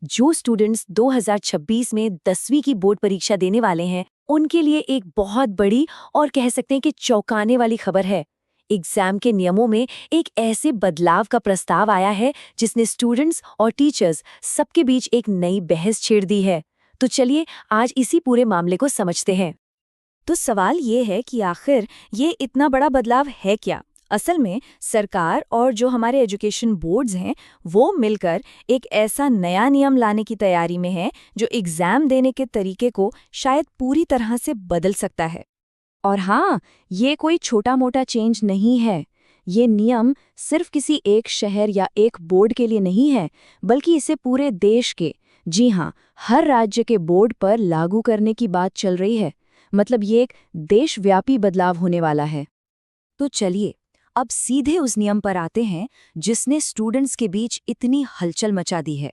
जो स्टूडेंट्स 2026 में 10वीं की बोर्ड परीक्षा देने वाले हैं, उनके लिए एक बहुत बड़ी और कह सकते हैं कि चौंकाने वाली खबर है। एग्जाम के नियमों में एक ऐसे बदलाव का प्रस्ताव आया है जिसने स्टूडेंट्स और टीचर्स सबके बीच एक नई बहस छेड़ दी है। तो चलिए आज इसी पूरे मामले को समझते हैं। तो सवाल ये है कि आखिर ये इतना बड़ा बदलाव है क्या? असल में सरकार और जो हमारे एजुकेशन बोर्ड्स हैं वो मिलकर एक ऐसा नया नियम लाने की तैयारी में है जो एग्जाम देने के तरीके को शायद पूरी तरह से बदल सकता है। और हाँ, ये कोई छोटा मोटा चेंज नहीं है। ये नियम सिर्फ किसी एक शहर या एक बोर्ड के लिए नहीं है, बल्कि इसे पूरे देश के, जी हाँ, हर राज्य के बोर्ड पर लागू करने की बात चल रही है। मतलब ये एक देशव्यापी बदलाव होने वाला है। तो चलिए अब सीधे उस नियम पर आते हैं जिसने स्टूडेंट्स के बीच इतनी हलचल मचा दी है।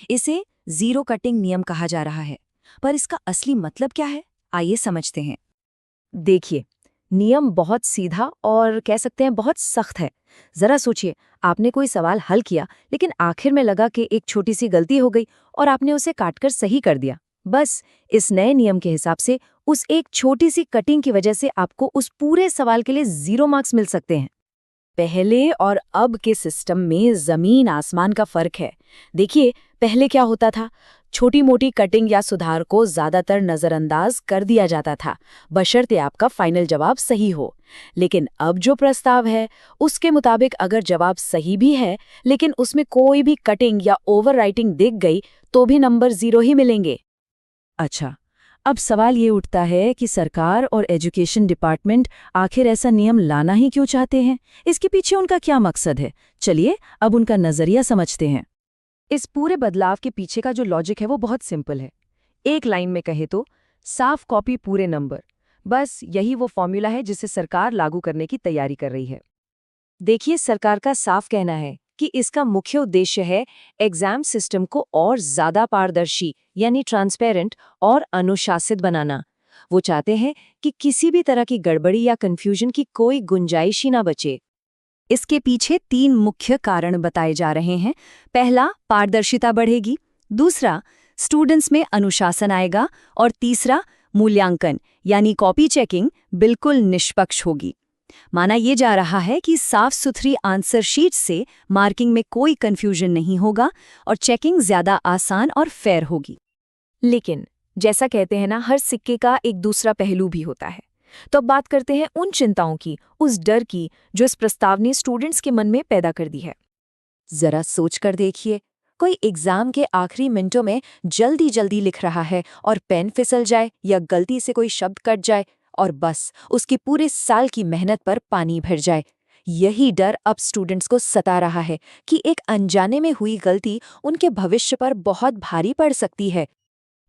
इसे जीरो कटिंग नियम कहा जा रहा है। पर इसका असली मतलब क्या है, आइए समझते हैं। देखिए, नियम बहुत सीधा और कह सकते हैं बहुत सख्त है। जरा सोचिए, आपने कोई सवाल हल किया लेकिन आखिर में लगा कि एक छोटी सी गलती हो गई और आपने उसे काटकर सही कर दिया। बस इस नए नियम के हिसाब से उस एक छोटी सी कटिंग की वजह से आपको उस पूरे सवाल के लिए 0 मार्क्स मिल सकते हैं। पहले और अब के सिस्टम में जमीन आसमान का फर्क है। देखिए, पहले क्या होता था, छोटी मोटी कटिंग या सुधार को ज्यादातर नजरअंदाज कर दिया जाता था, बशर्ते आपका फाइनल जवाब सही हो। लेकिन अब जो प्रस्ताव है उसके मुताबिक अगर जवाब सही भी है लेकिन उसमें कोई भी कटिंग या ओवरराइटिंग दिख गई तो भी नंबर 0 ही मिलेंगे। अच्छा, अब सवाल ये उठता है कि सरकार और एजुकेशन डिपार्टमेंट आखिर ऐसा नियम लाना ही क्यों चाहते हैं? इसके पीछे उनका क्या मकसद है? चलिए अब उनका नजरिया समझते हैं। इस पूरे बदलाव के पीछे का जो लॉजिक है वो बहुत सिंपल है। एक लाइन में कहे तो साफ कॉपी पूरे नंबर। बस यही वो फॉर्मूला है जिसे सरकार लागू करने की तैयारी कर रही है। देखिए, सरकार का साफ कहना है कि इसका मुख्य उद्देश्य है एग्जाम सिस्टम को और ज्यादा पारदर्शी यानी ट्रांसपेरेंट और अनुशासित बनाना। वो चाहते हैं कि किसी भी तरह की गड़बड़ी या कंफ्यूजन की कोई गुंजाइश ही ना बचे। इसके पीछे 3 मुख्य कारण बताए जा रहे हैं। पहला, पारदर्शिता बढ़ेगी। दूसरा, स्टूडेंट्स में अनुशासन आएगा। और तीसरा, मूल्यांकन यानी कॉपी चेकिंग बिल्कुल निष्पक्ष होगी। माना ये जा रहा है कि साफ सुथरी आंसर शीट से मार्किंग में कोई कंफ्यूजन नहीं होगा और चेकिंग ज्यादा आसान और फेयर होगी। लेकिन जैसा कहते हैं ना, हर सिक्के का एक दूसरा पहलू भी होता है। तो अब बात करते हैं उन चिंताओं की, उस डर की जो इस प्रस्ताव ने स्टूडेंट्स के मन में पैदा कर दी है। जरा सोच कर देखिए, कोई एग्जाम के आखिरी मिनटों में जल्दी जल्दी लिख रहा है और पेन फिसल जाए या गलती से कोई शब्द कट जाए और बस उसकी पूरे साल की मेहनत पर पानी भर जाए। यही डर अब स्टूडेंट्स को सता रहा है कि एक अनजाने में हुई गलती उनके भविष्य पर बहुत भारी पड़ सकती है।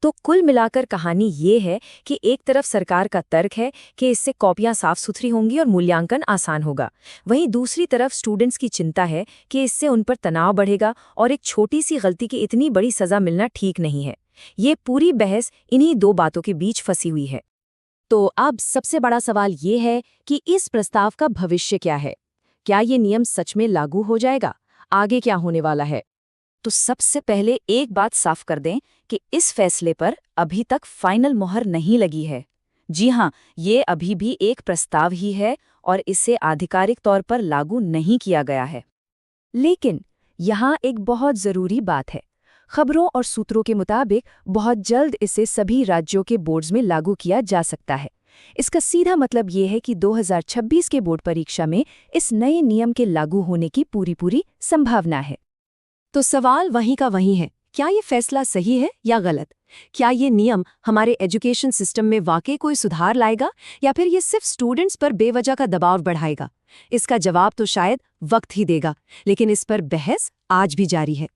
तो कुल मिलाकर कहानी ये है कि एक तरफ सरकार का तर्क है कि इससे कॉपियां साफ सुथरी होंगी और मूल्यांकन आसान होगा। वहीं दूसरी तरफ स्टूडेंट्स की चिंता है कि इससे उन पर तनाव बढ़ेगा और एक छोटी सी गलती की इतनी बड़ी सजा मिलना ठीक नहीं है। ये पूरी बहस इन्हीं 2 बातों के बीच फंसी हुई है। तो अब सबसे बड़ा सवाल ये है कि इस प्रस्ताव का भविष्य क्या है? क्या ये नियम सच में लागू हो जाएगा? आगे क्या होने वाला है? तो सबसे पहले एक बात साफ कर दें कि इस फैसले पर अभी तक फाइनल मोहर नहीं लगी है। जी हाँ, ये अभी भी एक प्रस्ताव ही है और इसे आधिकारिक तौर पर लागू नहीं किया गया है। लेकिन यहाँ एक बहुत ज़रूरी बात है। खबरों और सूत्रों के मुताबिक बहुत जल्द इसे सभी राज्यों के बोर्ड्स में लागू किया जा सकता है। इसका सीधा मतलब ये है कि 2026 के बोर्ड परीक्षा में इस नए नियम के लागू होने की पूरी संभावना है। तो सवाल वहीं का वहीं है, क्या ये फैसला सही है या गलत? क्या ये नियम हमारे एजुकेशन सिस्टम में वाकई कोई सुधार लाएगा या फिर ये सिर्फ स्टूडेंट्स पर बेवजह का दबाव बढ़ाएगा? इसका जवाब तो शायद वक्त ही देगा, लेकिन इस पर बहस आज भी जारी है।